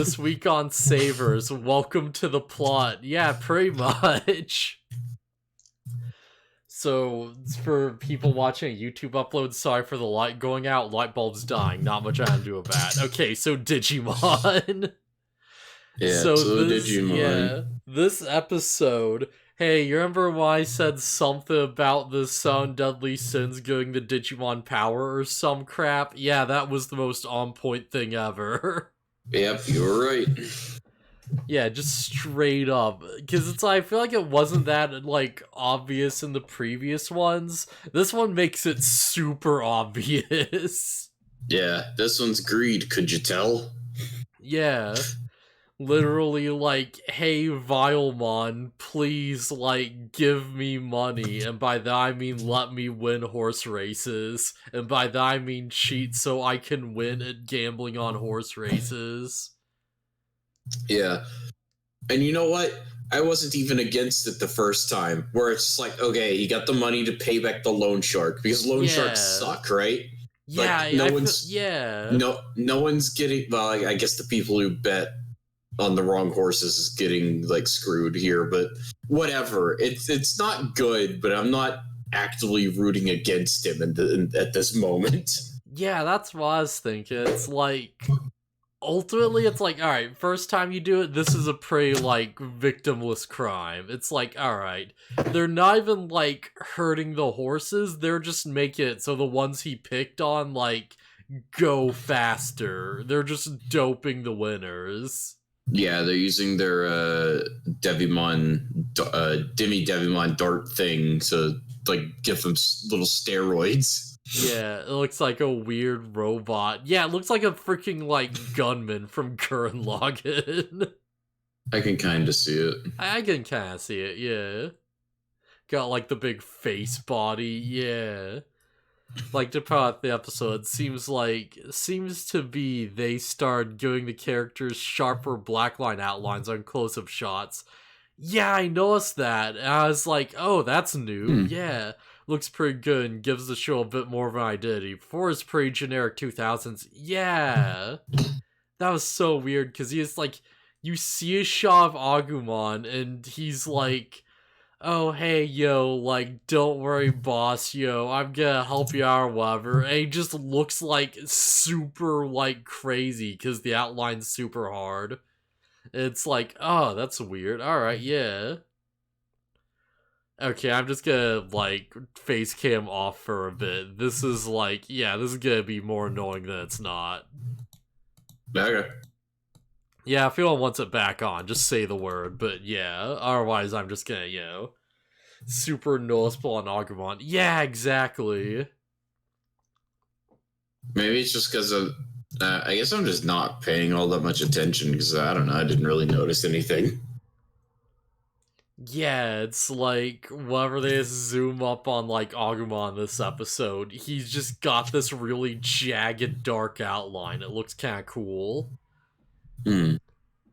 This week on Savers, welcome to the plot. Yeah, pretty much. So, for people watching a YouTube upload, sorry for the light going out, light bulbs dying, not much I can do about that. Okay, so Digimon. Yeah, so Digimon. this episode, hey, you remember when I said something about the 7 Deadly Sins giving the Digimon power or some crap? Yeah, that was the most on-point thing ever. Yep, you were right. Yeah, just straight up. Because it's I feel like it wasn't that, like, obvious in the previous ones. This one makes it super obvious. Yeah, this one's greed, could you tell? Yeah. Literally, like, hey, Evilmon, please, like, give me money. And by that I mean let me win horse races. And by that I mean cheat so I can win at gambling on horse races. Yeah. And you know what? I wasn't even against it the first time, where it's just like, okay, you got the money to pay back the loan shark, because loan sharks suck, right? Yeah, like, no one's getting, well, I guess the people who bet on the wrong horses is getting, like, screwed here, but whatever. It's not good, but I'm not actively rooting against him at this moment. Yeah, that's what I was thinking. It's like, ultimately, it's like, alright, first time you do it, this is a pretty, like, victimless crime. It's like, alright, they're not even, like, hurting the horses, they're just making it so the ones he picked on, like, go faster. They're just doping the winners. Yeah, they're using their Devimon, Demi Devimon dart thing to, like, give them little steroids. Yeah, it looks like a weird robot. Yeah, it looks like a freaking, like, gunman from Gurren Lagann. I can kind of see it. I can kind of see it, yeah. Got, like, the big face body, yeah. Like, to put out the episode, seems to be they started giving the characters sharper blackline outlines on close-up shots. Yeah, I noticed that, and I was like, oh, that's new, yeah. Looks pretty good and gives the show a bit more of an identity. Before it's pretty generic 2000s, yeah. That was so weird, because he's like, you see a shot of Agumon, and he's like, oh, hey, yo, like, don't worry, boss, yo, I'm gonna help you out or whatever. And he just looks, like, super, like, crazy, because the outline's super hard. It's like, oh, that's weird. Alright, yeah. Okay, I'm just gonna, like, face cam off for a bit. This is, like, yeah, this is gonna be more annoying than it's not. Okay. Yeah, if anyone wants it back on, just say the word, but yeah, otherwise I'm just gonna, you know, super noticeable on Agumon. Yeah, exactly. Maybe it's just because of, I guess I'm just not paying all that much attention, because I don't know, I didn't really notice anything. Yeah, it's like, whenever they zoom up on, like, Agumon this episode, he's just got this really jagged, dark outline. It looks kinda cool.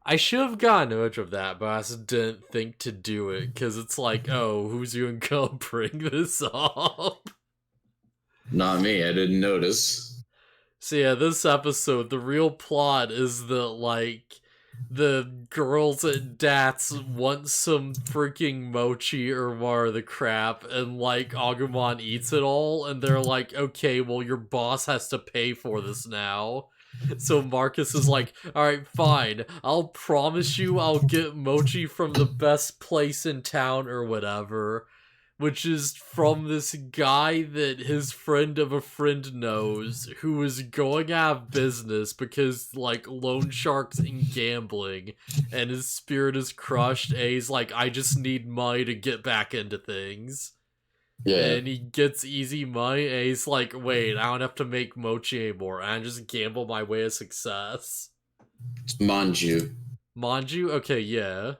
I should have gotten an image of that, but I just didn't think to do it, because it's like, oh, who's even gonna bring this up? Not me, I didn't notice. So yeah, this episode, the real plot is that, like, the girls at Dats want some freaking mochi or more of the crap, and, like, Agumon eats it all, and they're like, okay, well, your boss has to pay for this now. So Marcus is like, alright, fine, I'll promise you I'll get mochi from the best place in town or whatever, which is from this guy that his friend of a friend knows, who is going out of business because, like, loan sharks and gambling, and his spirit is crushed, and he's like, I just need money to get back into things. Yeah. And he gets easy money, and he's like, wait, I don't have to make mochi anymore, I just gamble my way to success. It's Manju. Manju? Okay, yeah.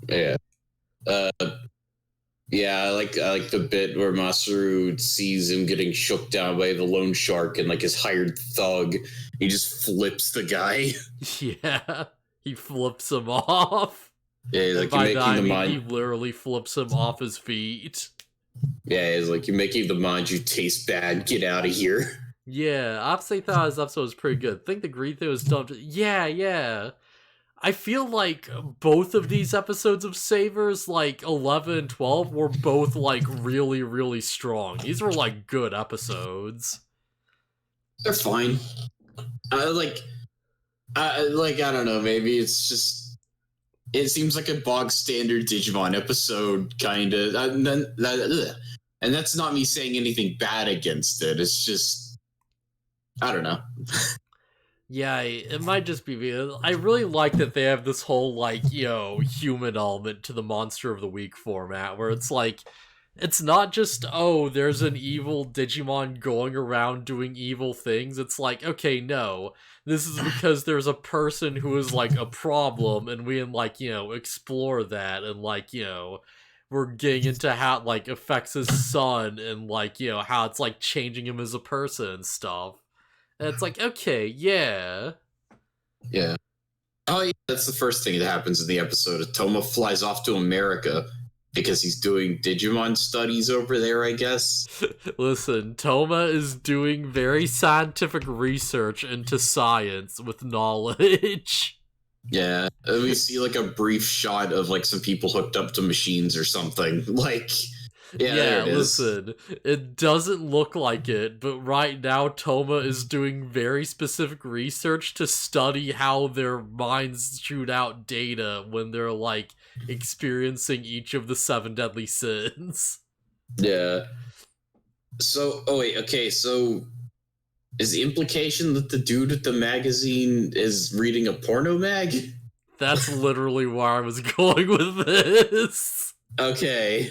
Yeah. Yeah, I like the bit where Masaru sees him getting shook down by the loan shark and, like, his hired thug. He just flips the guy. Yeah, he flips him off. Yeah, he's and like, by you're that, I making the mean, he mind. literally flips him off his feet. Yeah, he's like, you're making the Manju taste bad. Get out of here. Yeah, I'd say that his episode was pretty good. I think the green thing was dumb. Yeah. I feel like both of these episodes of Savers, like 11 and 12, were both like really, really strong. These were like good episodes. They're fine. Like I don't know. Maybe it's just it seems like a bog standard Digimon episode, kind of. And that's not me saying anything bad against it. It's just I don't know. Yeah, it might just be because I really like that they have this whole, like, human element to the Monster of the Week format, where it's like, it's not just, oh, there's an evil Digimon going around doing evil things. It's like, okay, no, this is because there's a person who is, like, a problem, and we can, like, explore that, and, like, we're getting into how it, like, affects his son, and, like, how it's, like, changing him as a person and stuff. And it's like, okay, yeah. Yeah. Oh, yeah, that's the first thing that happens in the episode. Toma flies off to America because he's doing Digimon studies over there, I guess. Listen, Toma is doing very scientific research into science with knowledge. Yeah. And we see, like, a brief shot of, like, some people hooked up to machines or something. Like... Yeah, listen, it doesn't look like it, but right now Toma is doing very specific research to study how their minds shoot out data when they're, like, experiencing each of the 7 deadly sins. Yeah. So, so is the implication that the dude at the magazine is reading a porno mag? That's literally where I was going with this. Okay.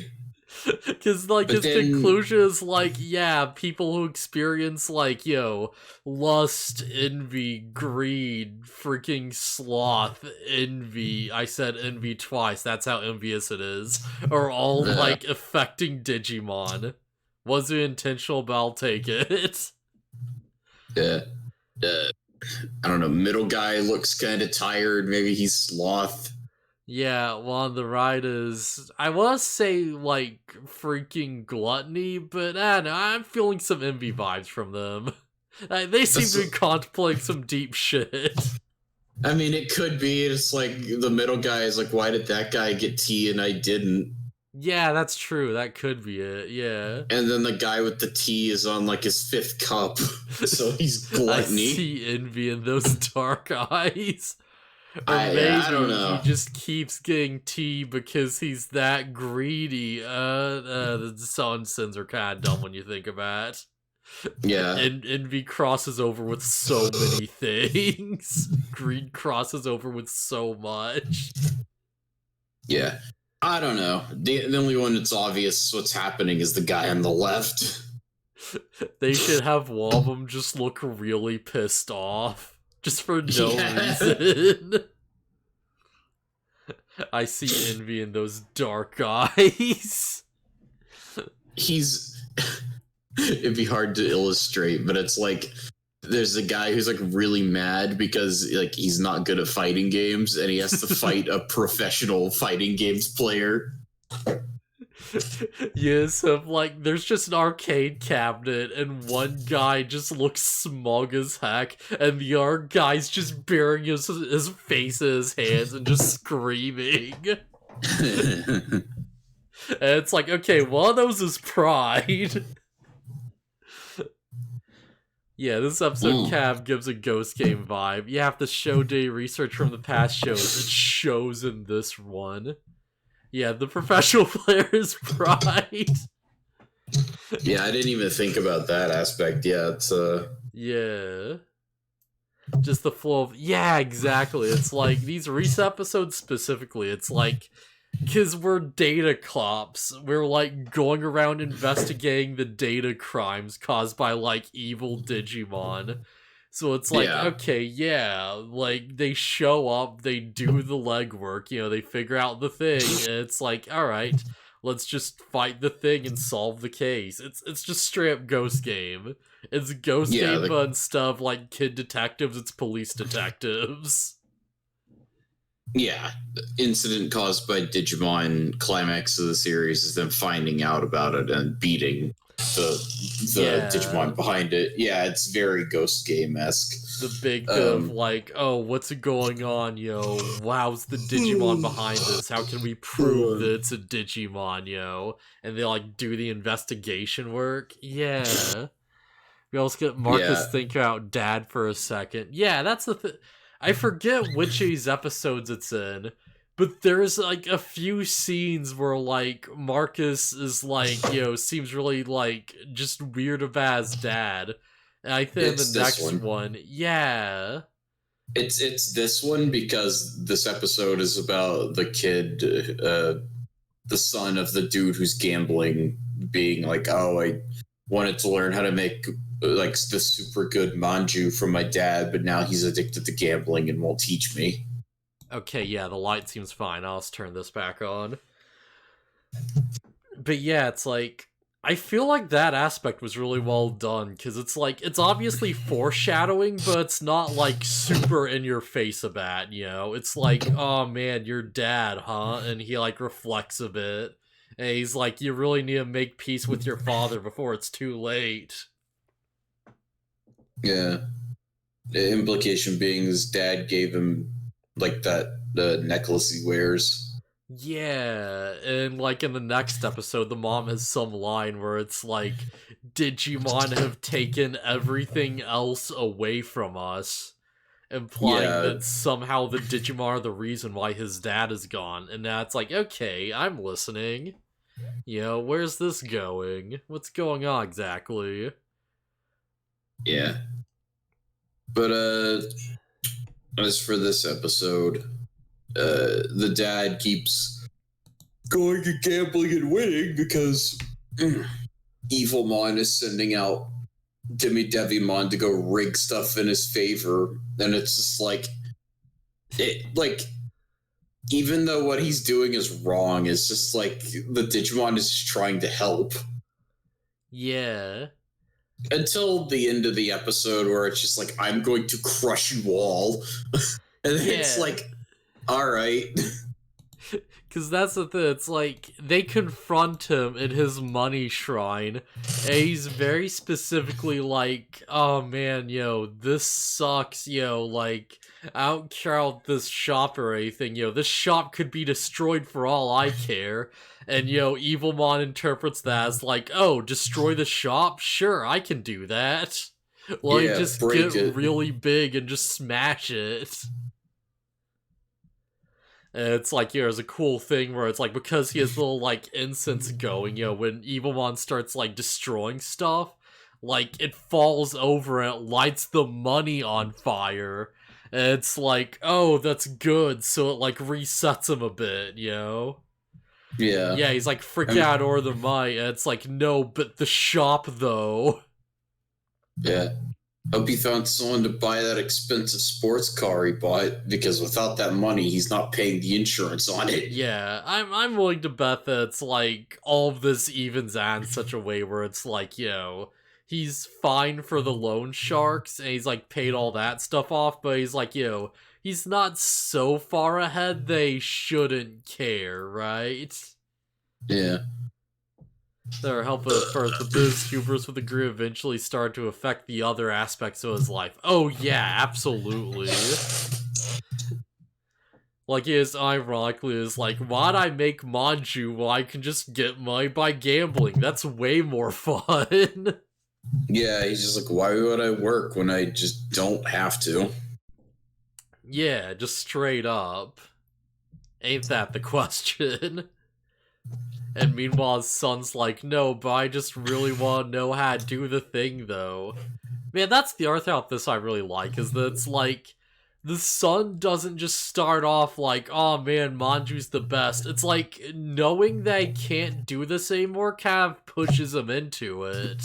Because, like, his conclusion is, like, yeah, people who experience, like, lust, envy, greed, freaking sloth, envy, I said envy twice, that's how envious it is, are all, like, affecting Digimon. Wasn't intentional, but I'll take it. I don't know, middle guy looks kind of tired, maybe he's sloth. Yeah, well, on the right is, I want to say, like, freaking gluttony, but I don't know, I'm feeling some envy vibes from them. They seem to be contemplating some deep shit. I mean, it could be, it's like, the middle guy is like, why did that guy get tea and I didn't? Yeah, that's true, that could be it, yeah. And then the guy with the tea is on, like, his 5th cup, so he's gluttony. I see envy in those dark eyes. Or maybe I don't know. he just keeps getting tea because he's that greedy. The sun sins are kind of dumb when you think about it. Yeah. And envy crosses over with so many things. Greed crosses over with so much. Yeah. I don't know. The only one that's obvious what's happening is the guy on the left. They should have one of them just look really pissed off. Just for no reason. I see envy in those dark eyes. It'd be hard to illustrate, but it's like there's a guy who's like really mad because like he's not good at fighting games and he has to fight a professional fighting games player. Yes, like there's just an arcade cabinet and one guy just looks smug as heck and the other guy's just burying his face in his hands and just screaming. And it's like, okay, one of those is pride. Yeah, this episode Cav gives a ghost game vibe. You have to show day research from the past shows. It shows in this one. Yeah, the professional player is pride. Yeah, I didn't even think about that aspect. Yeah, it's Yeah. Just the flow of... Yeah, exactly. It's like, these Reese episodes specifically, it's like... Because we're data cops. We're, like, going around investigating the data crimes caused by, like, evil Digimon. So it's like, okay, yeah, like, they show up, they do the legwork, they figure out the thing, and it's like, alright, let's just fight the thing and solve the case. It's just straight up Ghost Game. It's Ghost Game, but instead of, like, kid detectives, it's police detectives. Yeah, the incident caused by Digimon, climax of the series is them finding out about it and beating the Digimon behind it. Yeah, it's very Ghost Game-esque. The big bit of like, oh, what's going on, yo? How's the Digimon behind this? How can we prove that it's a Digimon, yo? And they like do the investigation work. Yeah. We also get Marcus think about Dad for a second. Yeah, that's the thing. I forget which of these episodes it's in, but there's like a few scenes where like Marcus is like, seems really like just weird about his dad. And I think the next one, yeah. It's this one because this episode is about the kid, the son of the dude who's gambling, being like, oh, I wanted to learn how to make like the super good manju from my dad, but now he's addicted to gambling and won't teach me. Okay, yeah, the light seems fine. I'll just turn this back on. But yeah, it's like, I feel like that aspect was really well done, because it's like, it's obviously foreshadowing, but it's not like super in your face about, It's like, oh man, your dad, huh? And he like reflects a bit. And he's like, you really need to make peace with your father before it's too late. Yeah. The implication being his dad gave him like that necklace he wears. Yeah, and like in the next episode, the mom has some line where it's like, Digimon have taken everything else away from us, implying that somehow the Digimon are the reason why his dad is gone. And now it's like, okay, I'm listening. Where's this going? What's going on exactly? Yeah. But as for this episode, the dad keeps going to gambling and winning because Evilmon is sending out Devimon to go rig stuff in his favor, and it's just like, even though what he's doing is wrong, it's just like the Digimon is just trying to help. Yeah. Until the end of the episode where it's just like, I'm going to crush you all. And then it's like, all right. Because that's the thing, it's like, they confront him in his money shrine, and he's very specifically like, oh man, this sucks, like, I don't care about this shop or anything, this shop could be destroyed for all I care. And, Evilmon interprets that as like, oh, destroy the shop? Sure, I can do that. Like, just get really big and just smash it. And it's like, there's a cool thing where it's like, because he has little, like, incense going, when Evilmon starts, like, destroying stuff, like, it falls over and it lights the money on fire. And it's like, oh, that's good, so it, like, resets him a bit, Yeah, he's like, freak out or the might, and it's like, no, but the shop, though. Yeah. Hope he found someone to buy that expensive sports car he bought, because without that money, he's not paying the insurance on it. Yeah, I'm willing to bet that it's like, all of this evens out in such a way where it's like, he's fine for the loan sharks, and he's like, paid all that stuff off, but he's like, he's not so far ahead they shouldn't care, right? Yeah. They're helping at first, but this hubris with the group eventually started to affect the other aspects of his life. Oh yeah, absolutely. Like, it is ironically is like, why'd I make manju when I can just get money by gambling? That's way more fun. Yeah, he's just like, why would I work when I just don't have to? Yeah, just straight up. Ain't that the question? And meanwhile, his son's like, no, but I just really want to know how to do the thing, though. Man, that's the art out this I really like, is that it's like, the son doesn't just start off like, oh man, Manju's the best. It's like, knowing that he can't do this anymore kind of pushes him into it.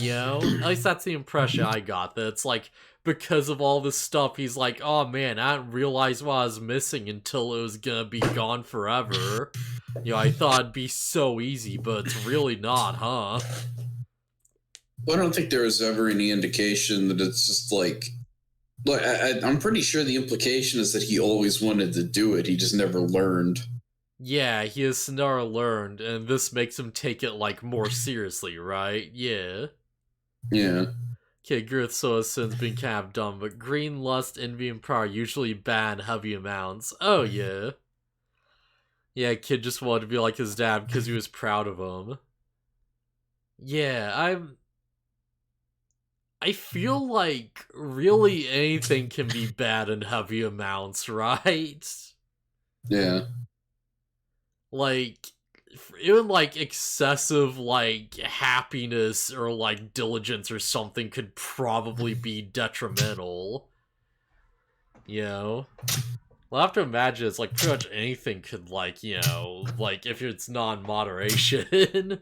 At least that's the impression I got, that it's like, because of all this stuff, he's like, oh man, I didn't realize what I was missing until it was gonna be gone forever. I thought it'd be so easy, but it's really not, huh? Well, I don't think there was ever any indication that it's just like I'm pretty sure the implication is that he always wanted to do it, he just never learned. Yeah, he has Sonara learned, and this makes him take it, like, more seriously, right? Yeah. Yeah. Okay, Girth has since been kind of dumb, but green, lust, envy, and power usually ban heavy amounts. Oh, yeah. Yeah, kid just wanted to be like his dad because he was proud of him. Yeah, I feel like really anything can be bad in heavy amounts, right? Yeah. Like, even like excessive like happiness or like diligence or something could probably be detrimental. You know? Well, I have to imagine it's like pretty much anything could like, like if it's non-moderation.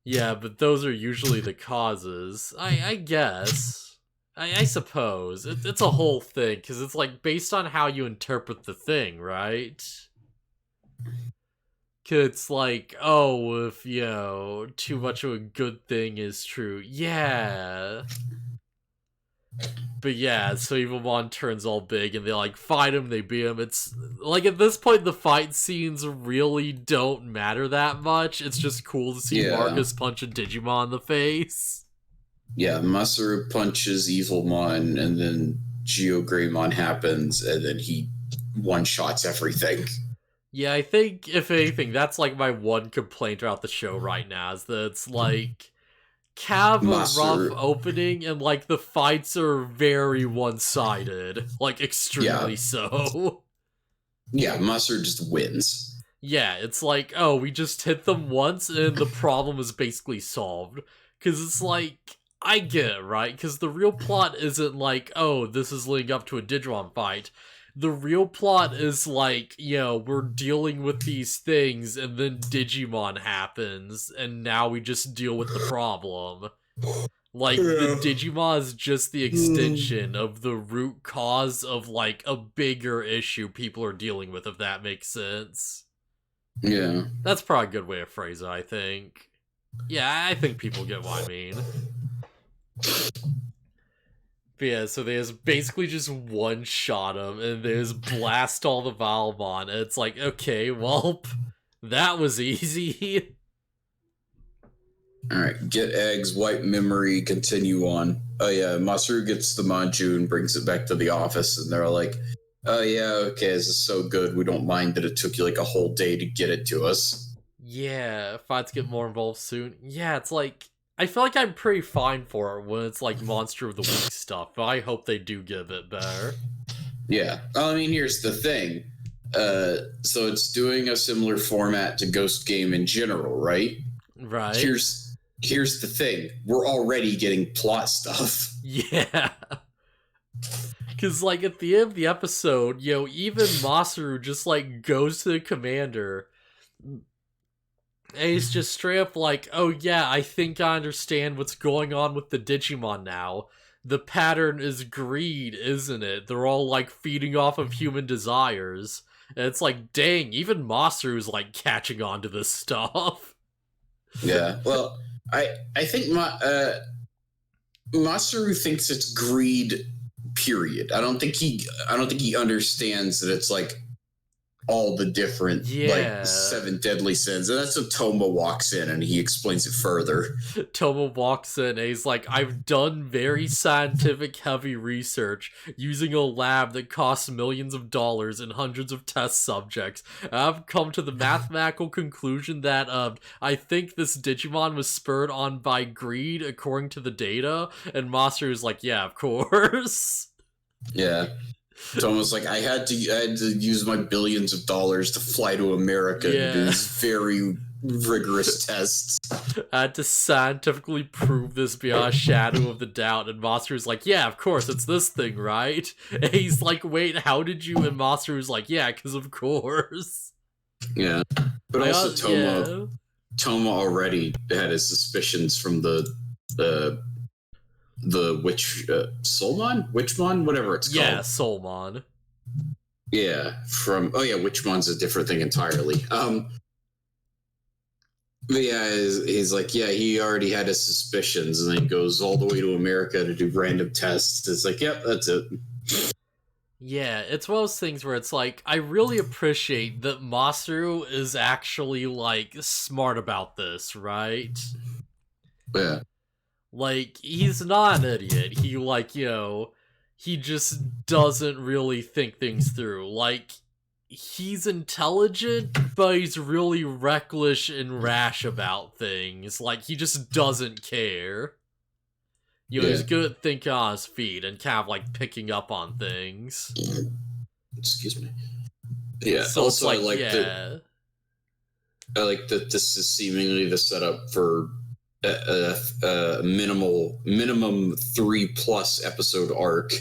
Yeah, but those are usually the causes. I guess. I suppose. It's a whole thing, because it's like based on how you interpret the thing, right? Cause it's like, oh, if, too much of a good thing is true. Yeah. But yeah, so Evilmon turns all big and they like fight him, they beat him. It's like at this point the fight scenes really don't matter that much. It's just cool to see Marcus punch a Digimon in the face. Yeah, Masaru punches Evilmon and then Geogreymon happens and then he one-shots everything. Yeah, I think if anything, that's like my one complaint about the show right now, is that it's like have a rough opening and like the fights are very one-sided, like extremely so. Yeah, Masaru just wins. Yeah, it's like, oh, we just hit them once and the problem is basically solved. Because it's like, I get it, right? Because the real plot isn't like, oh, this is leading up to a Digimon fight. The real plot is like, we're dealing with these things and then Digimon happens and now we just deal with the problem. Like, the Digimon is just the extension of the root cause of, like, a bigger issue people are dealing with, if that makes sense. Yeah. That's probably a good way to phrase it, I think. Yeah, I think people get what I mean. But yeah, so they just basically just one-shot him, and they just blast all the Evilmon, and it's like, okay, well, that was easy. Alright, get eggs, wipe memory, continue on. Oh yeah, Masaru gets the Manju and brings it back to the office, and they're like, oh yeah, okay, this is so good, we don't mind that it took you like a whole day to get it to us. Yeah, fights get more involved soon. Yeah, it's like, I feel like I'm pretty fine for it when it's like Monster of the Week stuff, but I hope they do get a bit better. Yeah, I mean, here's the thing. So it's doing a similar format to Ghost Game in general, right? Right. Here's the thing. We're already getting plot stuff. Yeah. Because, like, at the end of the episode, even Masaru just, like, goes to the commander, and he's just straight up like, oh yeah, I think I understand what's going on with the Digimon now. The pattern is greed, isn't it? They're all, like, feeding off of human desires. And it's like, dang, even Masaru's, like, catching on to this stuff. Yeah, well, I think Masaru thinks it's greed, period. I don't think he understands that it's like all the different like 7 deadly sins. And that's when Toma walks in and he explains it further. Toma walks in and he's like, I've done very scientific heavy research using a lab that costs millions of dollars and hundreds of test subjects. I've come to the mathematical conclusion that I think this Digimon was spurred on by greed according to the data. And Masaru's like, yeah, of course. Yeah. It's almost like I had to use my billions of dollars to fly to America and do these very rigorous tests. I had to scientifically prove this beyond a shadow of the doubt. And Masaru's like, yeah, of course, it's this thing, right? And he's like, wait, how did you? And Masaru's like, yeah, because of course. Yeah. But also Toma already had his suspicions from the witch Soulmon? Witchmon? Whatever it's called. Yeah, Soulmon. Yeah, Witchmon's a different thing entirely. But yeah, he's like, yeah, he already had his suspicions, and then he goes all the way to America to do random tests. It's like, yep, that's it. Yeah, it's one of those things where it's like, I really appreciate that Masaru is actually, like, smart about this, right? Yeah. Like, he's not an idiot. He, like, he just doesn't really think things through. Like, he's intelligent, but he's really reckless and rash about things. Like, he just doesn't care. Yeah. He's good at thinking on his feet and kind of, like, picking up on things. Excuse me. Yeah. So Also, it's like, yeah. I like that this is seemingly the setup for a minimum 3+ episode arc.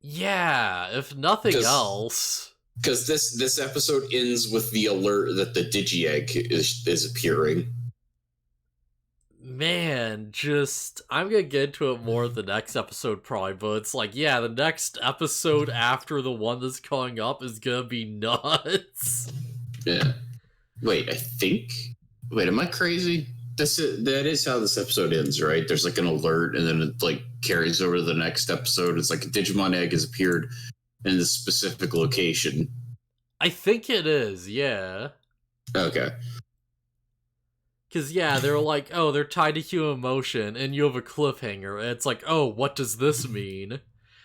Yeah, if nothing else. Because this episode ends with the alert that the Digi-Egg is appearing. Man, I'm gonna get into it more the next episode probably, but it's like, yeah, the next episode after the one that's coming up is gonna be nuts. Yeah. Wait, am I crazy? That is how this episode ends, right? There's like an alert, and then it like carries over to the next episode. It's like a Digimon egg has appeared in this specific location. I think it is, yeah. Okay. Because, yeah, they're like, oh, they're tied to human emotion, and you have a cliffhanger, and it's like, oh, what does this mean?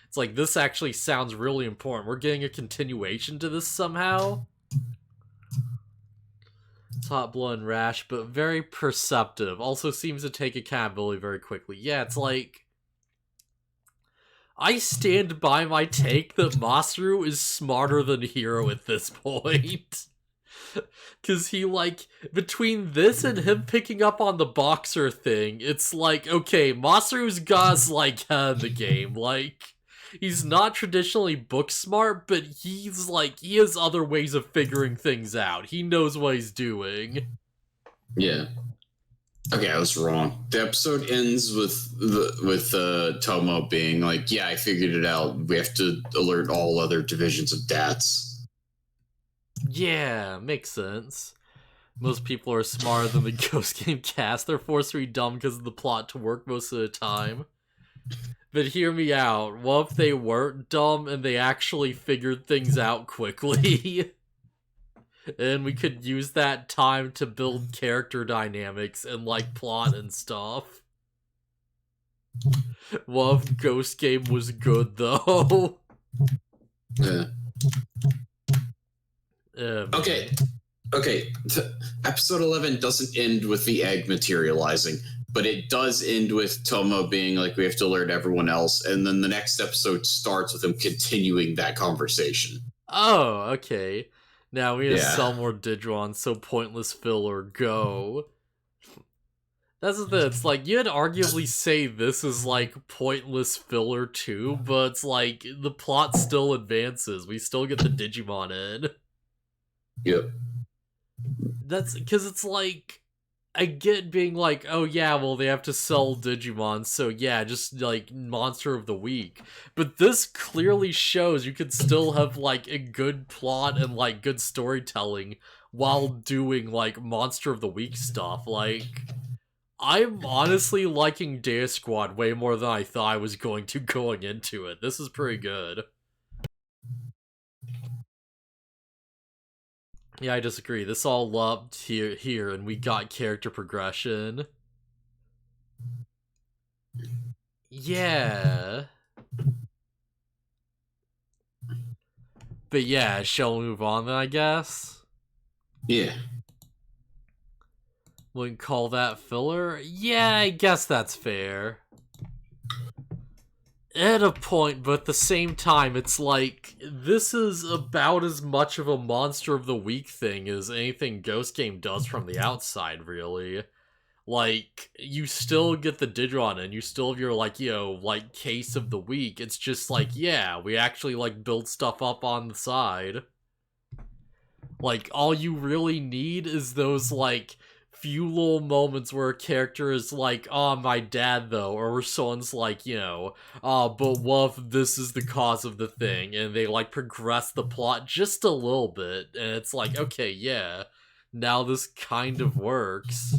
It's like, this actually sounds really important. We're getting a continuation to this somehow? It's hot, blood, and rash, but very perceptive. Also seems to take accountability very quickly. Yeah, it's like, I stand by my take that Masaru is smarter than Hiro at this point. Because he, like, between this and him picking up on the boxer thing, it's like, okay, Masaru's got, like, head in the game. Like, he's not traditionally book smart, but he's, like, he has other ways of figuring things out. He knows what he's doing. Yeah. Okay, I was wrong. The episode ends with Tomo being like, yeah, I figured it out. We have to alert all other divisions of DATs. Yeah, makes sense. Most people are smarter than the Ghost Game cast. They're forced to be dumb because of the plot to work most of the time. But hear me out. What if they weren't dumb and they actually figured things out quickly? And we could use that time to build character dynamics and, like, plot and stuff. What if Ghost Game was good, though? Yeah. Okay. Episode 11 doesn't end with the egg materializing, but it does end with Tomo being like, we have to alert everyone else, and then the next episode starts with him continuing that conversation. Oh, okay. Now we gotta sell more Digimon, so pointless filler, go. That's the thing, it's like, you'd arguably say this is like pointless filler too, but it's like, the plot still advances, we still get the Digimon in. Yep. That's because it's like, I get being like, oh yeah, well they have to sell Digimon, so yeah, just like Monster of the Week. But this clearly shows you could still have like a good plot and like good storytelling while doing like Monster of the Week stuff. Like, I'm honestly liking Data Squad way more than I thought I was going to going into it. This is pretty good. Yeah, I disagree. This all loved here, and we got character progression. Yeah. But yeah, shall we move on then, I guess? Yeah. We can call that filler? Yeah, I guess that's fair. At a point, but at the same time, it's like, this is about as much of a Monster of the Week thing as anything Ghost Game does from the outside, really. Like, you still get the Digimon and you still have your, like, like, case of the week. It's just like, yeah, we actually, like, build stuff up on the side. Like, all you really need is those, like, few little moments where a character is like, oh, my dad, though, or where someone's like, but what if this is the cause of the thing, and they, like, progress the plot just a little bit, and it's like, okay, yeah, now this kind of works.